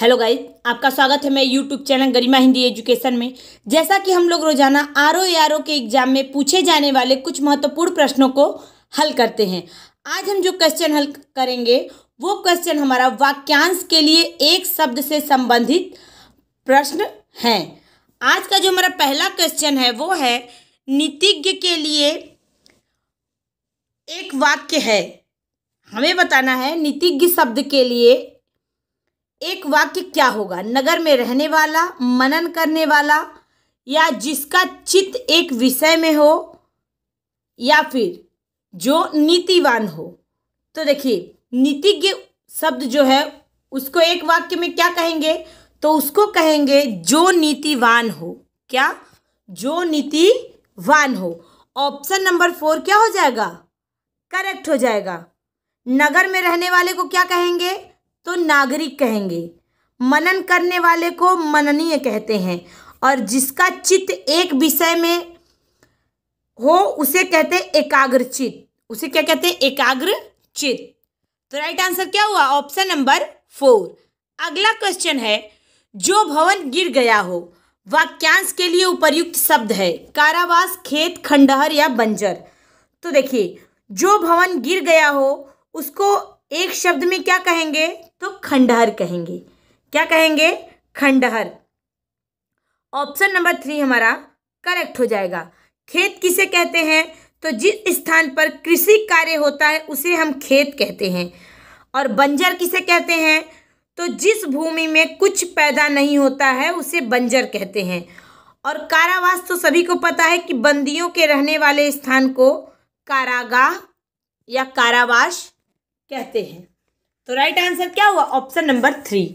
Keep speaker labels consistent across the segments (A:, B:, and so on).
A: Hello guys, आपका स्वागत है मेरे यूट्यूब चैनल गरिमा हिंदी एजुकेशन में। जैसा कि हम लोग रोजाना आरओ के एग्जाम में पूछे जाने वाले कुछ महत्वपूर्ण प्रश्नों को हल करते हैं। आज हम जो क्वेश्चन हल करेंगे वो क्वेश्चन हमारा वाक्यांश के लिए एक शब्द से संबंधित प्रश्न है। आज का जो हमारा पहला क्वेश्चन है वो है, नीतिज्ञ के लिए एक वाक्य है। हमें बताना है नीतिज्ञ शब्द के लिए एक वाक्य क्या होगा। नगर में रहने वाला, मनन करने वाला, या जिसका चित्त एक विषय में हो, या फिर जो नीतिवान हो। तो देखिए, नीतिज्ञ शब्द जो है उसको एक वाक्य में क्या कहेंगे, तो उसको कहेंगे जो नीतिवान हो। क्या? जो नीतिवान हो। ऑप्शन नंबर 4 क्या हो जाएगा? करेक्ट हो जाएगा। नगर में रहने वाले को क्या कहेंगे, तो नागरिक कहेंगे। मनन करने वाले को मननीय कहते हैं, और जिसका चित्त एक विषय में हो उसे कहते हैं एकाग्रचित्त। उसे क्या कहते हैं? एकाग्रचित्त। तो राइट आंसर क्या हुआ? Option number 4। अगला क्वेश्चन है, जो भवन गिर गया हो। वाक्यांश के लिए उपर्युक्त शब्द है कारावास, खेत, खंडहर या बंजर। तो देखिए, जो भवन गिर गया हो उसको एक शब्द में क्या कहेंगे, तो खंडहर कहेंगे। क्या कहेंगे? खंडहर। ऑप्शन नंबर 3 हमारा करेक्ट हो जाएगा। खेत किसे कहते हैं, तो जिस स्थान पर कृषि कार्य होता है उसे हम खेत कहते हैं। और बंजर किसे कहते हैं, तो जिस भूमि में कुछ पैदा नहीं होता है उसे बंजर कहते हैं। और कारावास तो सभी को पता है कि बंदियों के रहने वाले स्थान को कारागाह या कारावास कहते हैं। तो राइट आंसर क्या हुआ? Option number 3।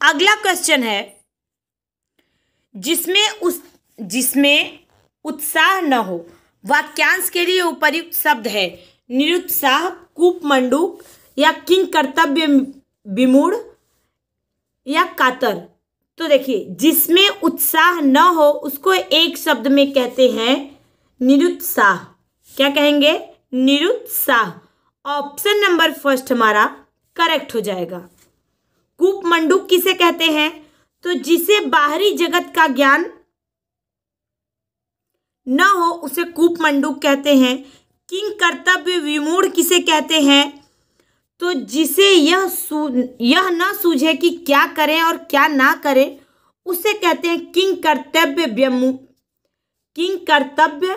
A: अगला क्वेश्चन है, जिसमें उत्साह न हो। वाक्यांश के लिए उपर्युक्त शब्द है निरुत्साह, कूपमंडूक, या किंग कर्तव्य विमूढ़, या कातर। तो देखिए, जिसमें उत्साह न हो उसको एक शब्द में कहते हैं निरुत्साह। क्या कहेंगे? निरुत्साह। ऑप्शन नंबर 1 हमारा करेक्ट हो जाएगा। कूपमंडूक किसे कहते हैं, तो जिसे बाहरी जगत का ज्ञान न हो उसे कूपमंडूक कहते हैं। किंग कर्तव्य विमूढ़ किसे कहते हैं, तो जिसे यह न सूझे कि क्या करें और क्या ना करें उसे कहते हैं किंग कर्तव्य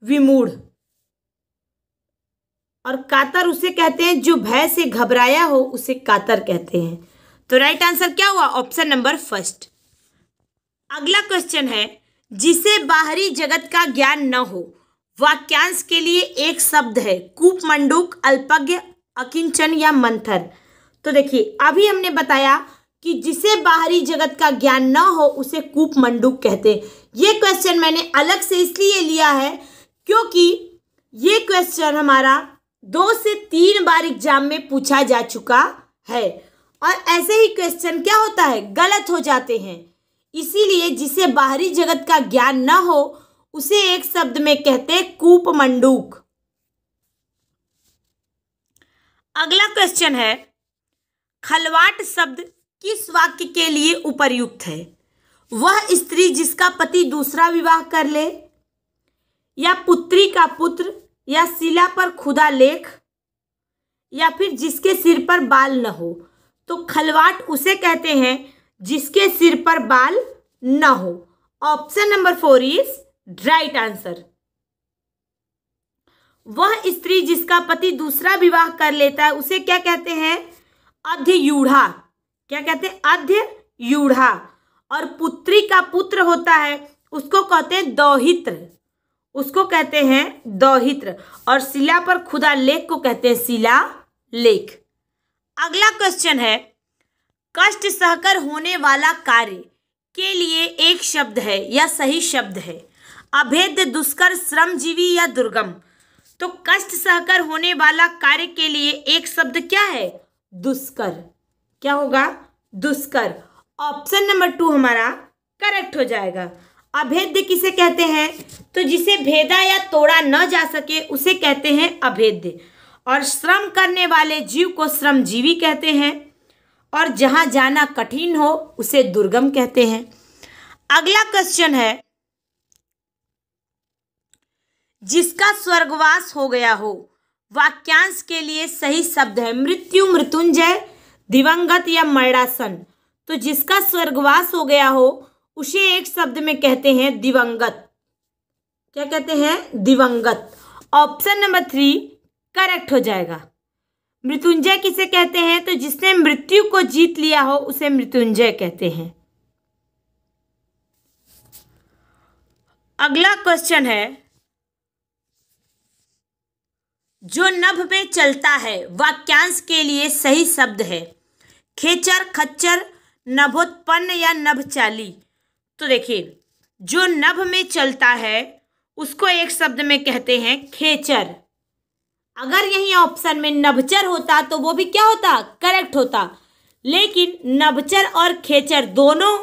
A: विमूढ़। और कातर उसे कहते हैं जो भय से घबराया हो उसे कातर कहते हैं। तो राइट आंसर क्या हुआ? Option number 1। अगला क्वेश्चन है, जिसे बाहरी जगत का ज्ञान न हो। वाक्यांश के लिए एक शब्द है कूपमंडूक, अल्पज्ञ, अकिंचन या मंथर। तो देखिए, अभी हमने बताया कि जिसे बाहरी जगत का ज्ञान न हो उसे कूपमंडूक कहते हैं। ये क्वेश्चन मैंने अलग से इसलिए लिया है क्योंकि ये क्वेश्चन हमारा 2 से 3 बार एग्जाम में पूछा जा चुका है, और ऐसे ही क्वेश्चन क्या होता है, गलत हो जाते हैं। इसीलिए जिसे बाहरी जगत का ज्ञान न हो उसे एक शब्द में कहते हैं कूपमंडूक। अगला क्वेश्चन है, खलवाट शब्द किस वाक्य के लिए उपर्युक्त है। वह स्त्री जिसका पति दूसरा विवाह कर ले, या पुत्री का पुत्र, या शिला पर खुदा लेख, या फिर जिसके सिर पर बाल न हो। तो खलवाट उसे कहते हैं जिसके सिर पर बाल न हो। Option number 4 is right answer. वह स्त्री जिसका पति दूसरा विवाह कर लेता है उसे क्या कहते हैं? अध्ययूढ़ा। क्या कहते हैं? अध्ययूढ़ा। और पुत्री का पुत्र होता है उसको कहते हैं दौहित्र। उसको कहते हैं दौहित्र। और शिला पर खुदा लेख को कहते हैं शिला लेख। अगला क्वेश्चन है, कष्ट सहकर होने वाला कार्य के लिए एक शब्द है या सही शब्द है। अभेद्य, दुष्कर, श्रमजीवी या दुर्गम। तो कष्ट सहकर होने वाला कार्य के लिए एक शब्द क्या है? दुष्कर। क्या होगा? दुष्कर। ऑप्शन नंबर 2 हमारा करेक्ट हो जाएगा। अभेद्य किसे कहते हैं, तो जिसे भेदा या तोड़ा न जा सके उसे कहते हैं अभेद्य। और श्रम करने वाले जीव को श्रमजीवी कहते हैं। और जहाँ जाना कठिन हो उसे दुर्गम कहते हैं। अगला क्वेश्चन है, जिसका स्वर्गवास हो गया हो, वाक्यांश के लिए सही शब्द है मृत्यु, मृत्युंजय, दिवंगत या मरणासन। तो जिसका स्वर्गवास हो गया हो उसे एक शब्द में कहते हैं दिवंगत। क्या कहते हैं? दिवंगत। ऑप्शन नंबर 3 करेक्ट हो जाएगा। मृत्युंजय किसे कहते हैं? तो जिसने मृत्यु को जीत लिया हो उसे मृत्युंजय कहते हैं। अगला क्वेश्चन है, जो नभ में चलता है, वाक्यांश के लिए सही शब्द है खेचर, खच्चर, नभोत्पन्न या नभचाली। तो देखिए, जो नभ में चलता है उसको एक शब्द में कहते हैं खेचर। अगर यही ऑप्शन में नभचर होता तो वो भी क्या होता? करेक्ट होता। लेकिन नभचर और खेचर दोनों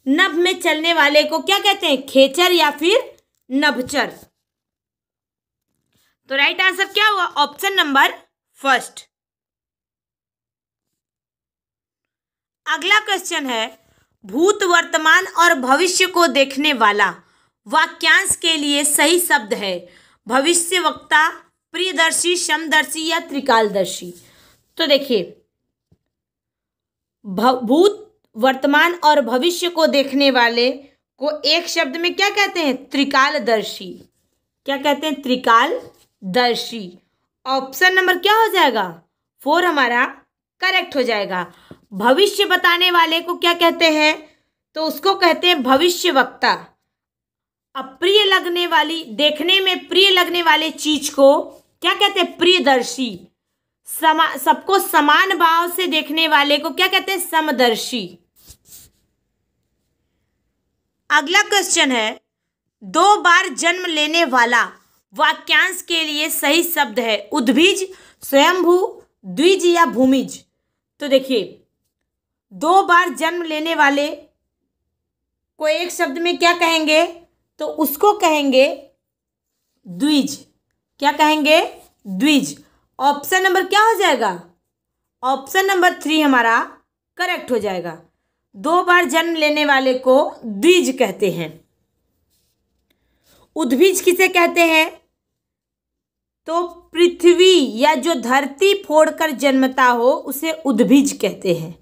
A: नभ में चलने वाले को क्या कहते हैं? खेचर या फिर नभचर। तो राइट आंसर क्या हुआ? Option number 1। अगला क्वेश्चन है, भूत, वर्तमान और भविष्य को देखने वाला, वाक्यांश के लिए सही शब्द है भविष्यवक्ता, प्रियदर्शी, समदर्शी या त्रिकालदर्शी। तो देखिए, भूत, वर्तमान और भविष्य को देखने वाले को एक शब्द में क्या कहते हैं? त्रिकालदर्शी। क्या कहते हैं? त्रिकालदर्शी। ऑप्शन नंबर क्या हो जाएगा? 4 हमारा करेक्ट हो जाएगा। भविष्य बताने वाले को क्या कहते हैं? तो उसको कहते हैं भविष्यवक्ता। अप्रिय लगने वाली, देखने में प्रिय लगने वाले चीज को क्या कहते हैं? प्रियदर्शी। सबको समान भाव से देखने वाले को क्या कहते हैं? समदर्शी। अगला क्वेश्चन है, 2 बार जन्म लेने वाला, वाक्यांश के लिए सही शब्द है उद्भिज, स्वयंभू, द्विज या भूमिज। तो देखिए, 2 बार जन्म लेने वाले को एक शब्द में क्या कहेंगे? तो उसको कहेंगे द्विज। क्या कहेंगे? द्विज। ऑप्शन नंबर क्या हो जाएगा? ऑप्शन नंबर 3 हमारा करेक्ट हो जाएगा। 2 बार जन्म लेने वाले को द्विज कहते हैं। उद्भिज किसे कहते हैं? तो पृथ्वी या जो धरती फोड़कर जन्मता हो उसे उद्भिज कहते हैं।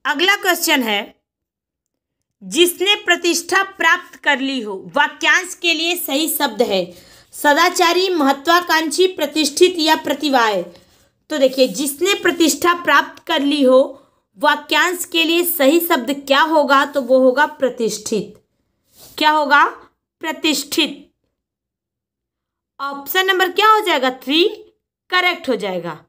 A: अगला क्वेश्चन है, जिसने प्रतिष्ठा प्राप्त कर ली हो, वाक्यांश के लिए सही शब्द है सदाचारी, महत्वाकांक्षी, प्रतिष्ठित या प्रतिवाय। तो देखिए, जिसने प्रतिष्ठा प्राप्त कर ली हो, वाक्यांश के लिए सही शब्द क्या होगा? तो वो होगा प्रतिष्ठित। क्या होगा? प्रतिष्ठित। ऑप्शन नंबर क्या हो जाएगा? 3 करेक्ट हो जाएगा।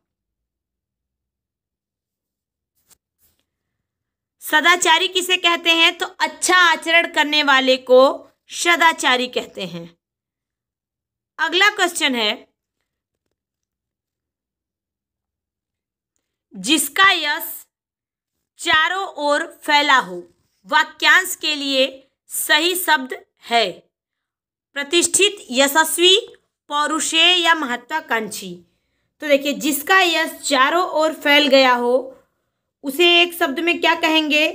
A: सदाचारी किसे कहते हैं? तो अच्छा आचरण करने वाले को सदाचारी कहते हैं। अगला क्वेश्चन है, जिसका यश चारों ओर फैला हो, वाक्यांश के लिए सही शब्द है प्रतिष्ठित, यशस्वी, पौरुषेय या महत्वाकांक्षी। तो देखिए, जिसका यश चारों ओर फैल गया हो उसे एक शब्द में क्या कहेंगे?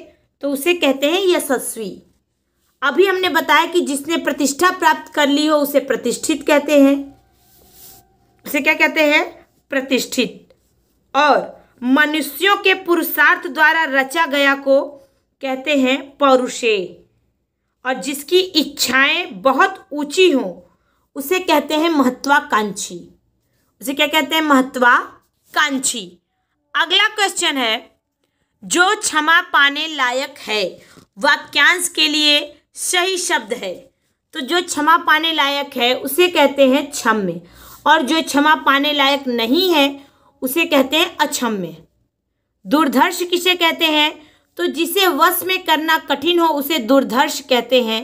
A: तो उसे कहते हैं यशस्वी। अभी हमने बताया कि जिसने प्रतिष्ठा प्राप्त कर ली हो उसे प्रतिष्ठित कहते हैं। उसे क्या कहते हैं? प्रतिष्ठित। और मनुष्यों के पुरुषार्थ द्वारा रचा गया को कहते हैं पौरुषेय। और जिसकी इच्छाएं बहुत ऊंची हों उसे कहते हैं महत्वाकांक्षी। उसे क्या कहते हैं? महत्वाकांक्षी। अगला क्वेश्चन है, जो क्षमा पाने लायक है, वाक्यांश के लिए सही शब्द है। तो जो क्षमा पाने लायक है उसे कहते हैं क्षम्य, और जो क्षमा पाने लायक नहीं है उसे कहते हैं अक्षम्य। दुर्धर्ष किसे कहते हैं? तो जिसे वश में करना कठिन हो उसे दुर्धर्ष कहते हैं।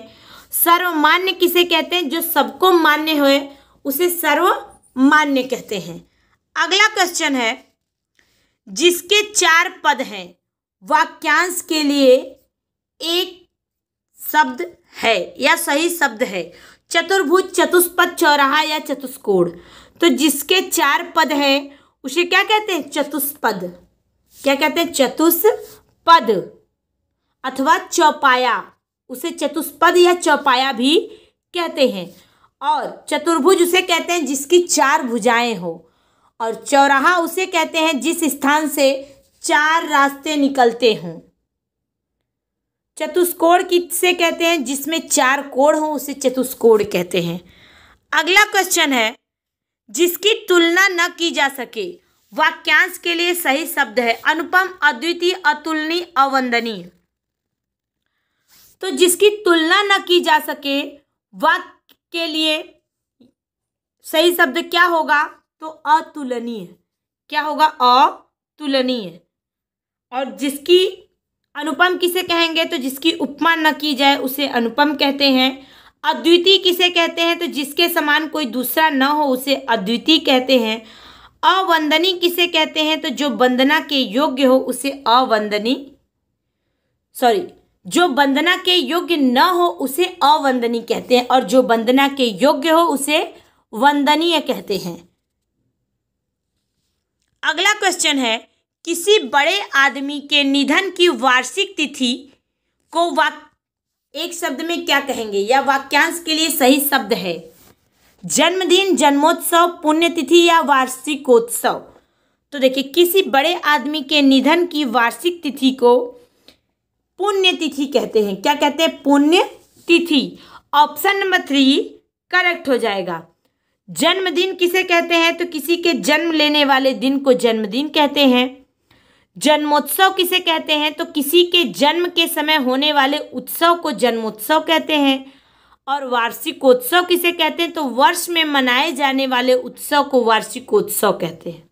A: सर्वमान्य किसे कहते हैं? जो सबको मान्य होए उसे सर्वमान्य कहते हैं। अगला क्वेश्चन है, जिसके 4 पद हैं, वाक्यांश के लिए एक शब्द है या सही शब्द है चतुर्भुज, चतुष्पद, चौराहा या चतुष्कोण। तो जिसके 4 पद हैं उसे क्या कहते हैं? चतुष्पद। क्या कहते हैं? चतुष्पद अथवा चौपाया। उसे चतुष्पद या चौपाया भी कहते हैं। और चतुर्भुज उसे कहते हैं जिसकी 4 भुजाएं हो। और चौराहा उसे कहते हैं जिस स्थान से 4 रास्ते निकलते हों। चतुष्कोण किसे कहते हैं? जिसमें 4 कोण हो उसे चतुष्कोण कहते हैं। अगला क्वेश्चन है, जिसकी तुलना न की जा सके वाक्यांश के लिए सही शब्द है अनुपम, अद्वितीय, अतुलनीय, अवंदनीय। तो जिसकी तुलना न की जा सके वाक्य के लिए सही शब्द क्या होगा? तो अतुलनीय। क्या होगा? अतुलनीय। और जिसकी अनुपम किसे कहेंगे? तो जिसकी उपमा न की जाए उसे अनुपम कहते हैं। अद्वितीय किसे कहते हैं? तो जिसके समान कोई दूसरा न हो उसे अद्वितीय कहते हैं। अवंदनीय किसे कहते हैं? तो जो वंदना के योग्य हो उसे अवंदनीय, जो वंदना के योग्य न हो उसे अवंदनीय कहते हैं। और जो वंदना के योग्य हो उसे वंदनीय कहते हैं। अगला क्वेश्चन है, किसी बड़े आदमी के निधन की वार्षिक तिथि को एक शब्द में क्या कहेंगे? या वाक्यांश के लिए सही शब्द है जन्मदिन, जन्मोत्सव, पुण्यतिथि या वार्षिकोत्सव। तो देखिए, किसी बड़े आदमी के निधन की वार्षिक तिथि को पुण्यतिथि कहते हैं। क्या कहते हैं? पुण्यतिथि। ऑप्शन नंबर 3 करेक्ट हो जाएगा। जन्मदिन किसे कहते हैं? तो किसी के जन्म लेने वाले दिन को जन्मदिन कहते हैं। जन्मोत्सव किसे कहते हैं? तो किसी के जन्म के समय होने वाले उत्सव को जन्मोत्सव कहते हैं। और वार्षिकोत्सव किसे कहते हैं? तो वर्ष में मनाए जाने वाले उत्सव को वार्षिकोत्सव कहते हैं।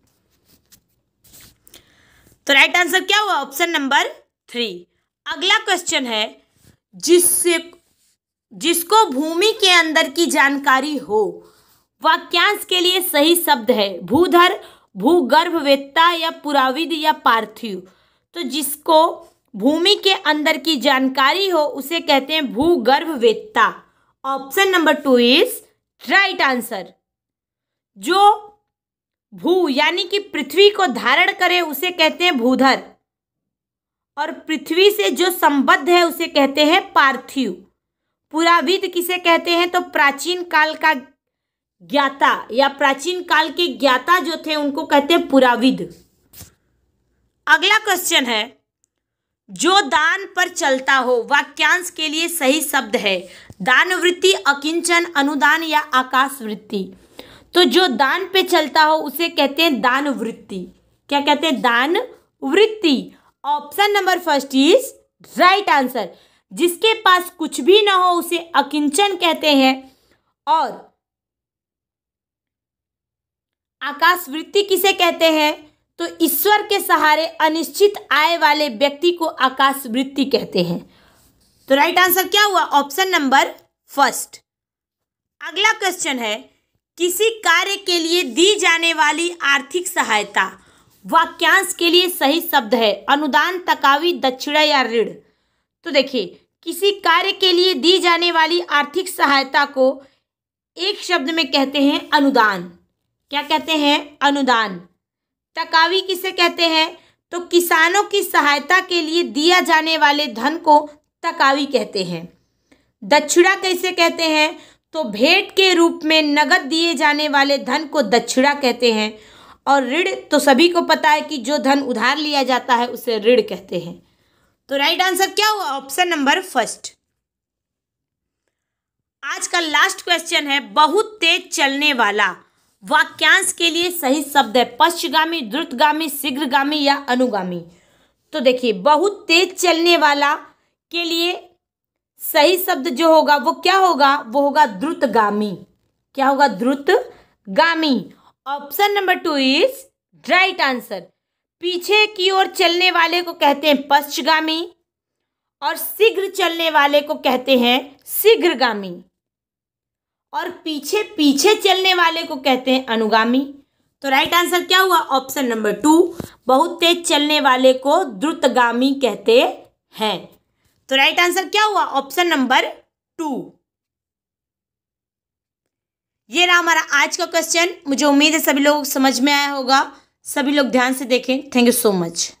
A: तो राइट आंसर क्या हुआ? Option number 3। अगला क्वेश्चन है, जिसको भूमि के अंदर की जानकारी हो वाक्यांश के लिए सही शब्द है भूधर, भूगर्भवेत्ता या पुराविद या पार्थिव। तो जिसको भूमि के अंदर की जानकारी हो उसे कहते हैं भूगर्भवेत्ता। Option number 2 is right answer. जो भू यानी कि पृथ्वी को धारण करे उसे कहते हैं भूधर। और पृथ्वी से जो संबद्ध है उसे कहते हैं पार्थिव। पुराविद किसे कहते हैं? तो प्राचीन काल का ज्ञाता या प्राचीन काल के ज्ञाता जो थे उनको कहते हैं पुराविद। अगला क्वेश्चन है, जो दान पर चलता हो वाक्यांश के लिए सही शब्द है दान वृत्ति, अकिंचन, अनुदान या आकाश वृत्ति। तो जो दान पे चलता हो उसे कहते हैं दान वृत्ति। क्या कहते हैं? दान वृत्ति। Option number 1 is right answer. जिसके पास कुछ भी ना हो उसे अकिंचन कहते हैं। और आकाश वृत्ति किसे कहते हैं? तो ईश्वर के सहारे अनिश्चित आय वाले व्यक्ति को आकाश वृत्ति कहते हैं। तो राइट आंसर क्या हुआ? Option number 1। अगला क्वेश्चन है, किसी कार्य के लिए दी जाने वाली आर्थिक सहायता वाक्यांश के लिए सही शब्द है अनुदान, तकावी, दक्षिणा या ऋण। तो देखिए, किसी कार्य के लिए दी जाने वाली आर्थिक सहायता को एक शब्द में कहते हैं अनुदान। क्या कहते हैं? अनुदान। तकावी किसे कहते हैं? तो किसानों की सहायता के लिए दिया जाने वाले धन को तकावी कहते हैं। दक्षिणा कैसे कहते हैं? तो भेंट के रूप में नगद दिए जाने वाले धन को दक्षिणा कहते हैं। और ऋण तो सभी को पता है कि जो धन उधार लिया जाता है उसे ऋण कहते हैं। तो राइट आंसर क्या हुआ? Option number 1। आज का लास्ट क्वेश्चन है, बहुत तेज चलने वाला वाक्यांश के लिए सही शब्द है पश्चगामी, द्रुतगामी, शीघ्रगामी या अनुगामी। तो देखिए, बहुत तेज चलने वाला के लिए सही शब्द जो होगा वो क्या होगा? वो होगा द्रुतगामी। क्या होगा? द्रुतगामी। Option number 2 is right answer. पीछे की ओर चलने वाले को कहते हैं पश्चगामी और शीघ्र चलने वाले को कहते हैं शीघ्रगामी। और पीछे पीछे चलने वाले को कहते हैं अनुगामी। तो राइट आंसर क्या हुआ? ऑप्शन नंबर 2, बहुत तेज चलने वाले को द्रुतगामी कहते हैं। तो राइट आंसर क्या हुआ? Option number 2। ये रहा हमारा आज का क्वेश्चन। मुझे उम्मीद है सभी लोग समझ में आया होगा। सभी लोग ध्यान से देखें। Thank you so much.